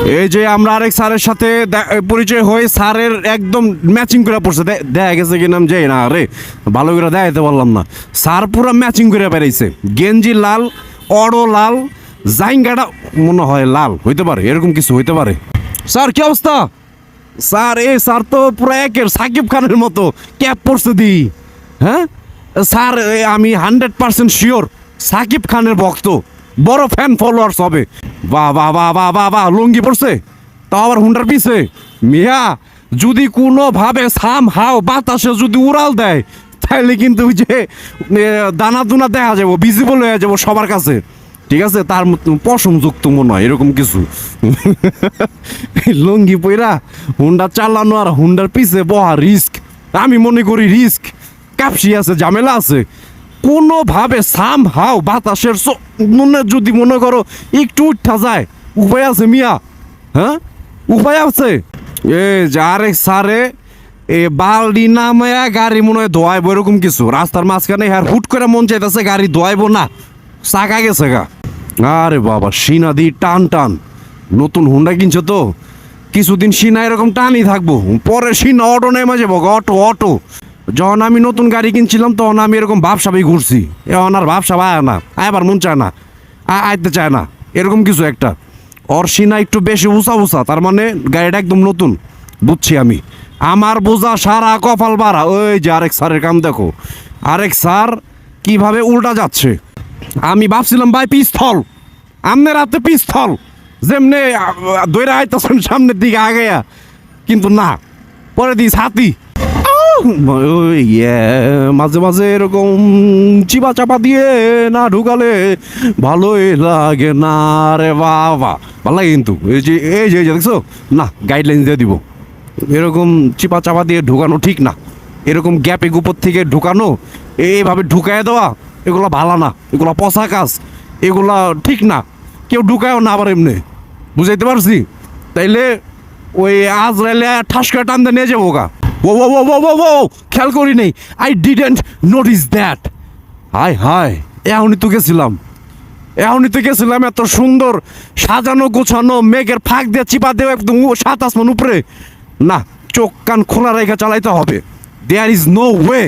এই যে আমরা আরেক স্যারের সাথে পরিচয় হয়ে স্যারের একদম ম্যাচিং করে পড়ছে, দেখা গেছে কি নাম যাই না রে, ভালো করে দেখাইতে পারলাম না। স্যার পুরো ম্যাচিং করে বেড়াইছে, গেঞ্জি লাল, অড়ো লাল, জাইঙ্গাটা মনে হয় লাল হইতে পারে, এরকম কিছু হইতে পারে। স্যার কি অবস্থা? স্যার স্যার তো পুরো একের সাকিব খানের মতো ক্যাপ পরছে দি। হ্যাঁ স্যার, আমি 100% শিওর সাকিব খানের ভক্ত, বড় ফ্যান ফলোয়ার্স হবে। বাহ বাহ বাহ বাহ বাহ বাহ, লুঙ্গি পড়ছে, তাও আবার হুন্ডার পিছে। মিয়া যদি কোনোভাবে সাম হাও বাতাসে যদি উড়াল দেয়, তাহলে কিন্তু ওই যে দানা দুনা দেখা যাবো, ভিজিবল হয়ে যাবো সবার কাছে। ঠিক আছে, তার পশমযুক্ত মনে হয় এরকম কিছু। লুঙ্গি পইরা হুন্ডা চালানো আর হুন্ডার পিছে বহা রিস্ক, আমি মনে করি রিস্ক। কাপসি আছে, ঝামেলা আছে। কোনোভাবে সাম হাও বাতাসের যদি মনে করো একটু উঠা যায়, উপায় আছে মিয়া? হ্যাঁ উপায় আছে। যে আরেক সারে বালডি নামায়া গাড়ি মনে হয় ধোয়াইবো, এরকম কিছু রাস্তার মাঝখানে হ্যাঁ হুট করে মন চাইতেছে গাড়ি ধোয়াইবো না, চাকা গেছে গা। আরে বাবা, সিনা দি টান টান, নতুন হুন্ডা কিনছো তো কিছুদিন সিনা এরকম টানই থাকবো, পরে সিনা অটো নেমে যাবো, অটো অটো। যখন আমি নতুন গাড়ি কিনছিলাম তখন আমি এরকম ভাবসাবেই ঘুরছি, এখন আর ভাবসাব আয় না, আবার মন চায় না, আইতে চায় না, এরকম কিছু একটা। ওর সিনা একটু বেশি উঁচা উঁচা, তার মানে গাড়িটা একদম নতুন, বুঝছি আমি। আমার বোঝা সারা কপাল বাড়া। ওই যে আরেক স্যারের কাম দেখো, আরেক স্যার কিভাবে উল্টা যাচ্ছে। আমি ভাবছিলাম ভাই পিস্তল, আমনের হাতে পিস্তল, যেমনে দৈরা আইতেছেন সামনের দিকে আগাইয়া, কিন্তু না, পরে দিস হাতি। মাঝে মাঝে এরকম চিপা চাপা দিয়ে না ঢুকালে ভালোই লাগে না রে বাবা, ভালো লাগে কিন্তু। এই যে দেখছো না, গাইডলাইন দিয়ে দিব, এরকম চিপা চাপা দিয়ে ঢুকানো ঠিক না, এরকম গ্যাপে উপর থেকে ঢুকানো, এইভাবে ঢুকায় দেওয়া, এগুলো ভালো না, এগুলো পচা কাজ, এগুলা ঠিক না, কেউ ঢুকায়ও না আবার এমনি, বুঝাইতে পারছি? তাইলে ওই আজ রাইলে ঠাস করে টান দিয়ে নিয়ে যাবো গা। ও ও ও ও ও, খেয়াল করি নেই, I didn't notice that. High high, এখনই তো গেছিলাম এত সুন্দর সাজানো গোছানো, মেঘের ফাঁক দিয়ে চিপা দেওয়া একদম 7 আসমান উপরে। না, চোখ কান খোলা রেখে চালাইতে হবে, দেয়ার ইজ নো ওয়ে।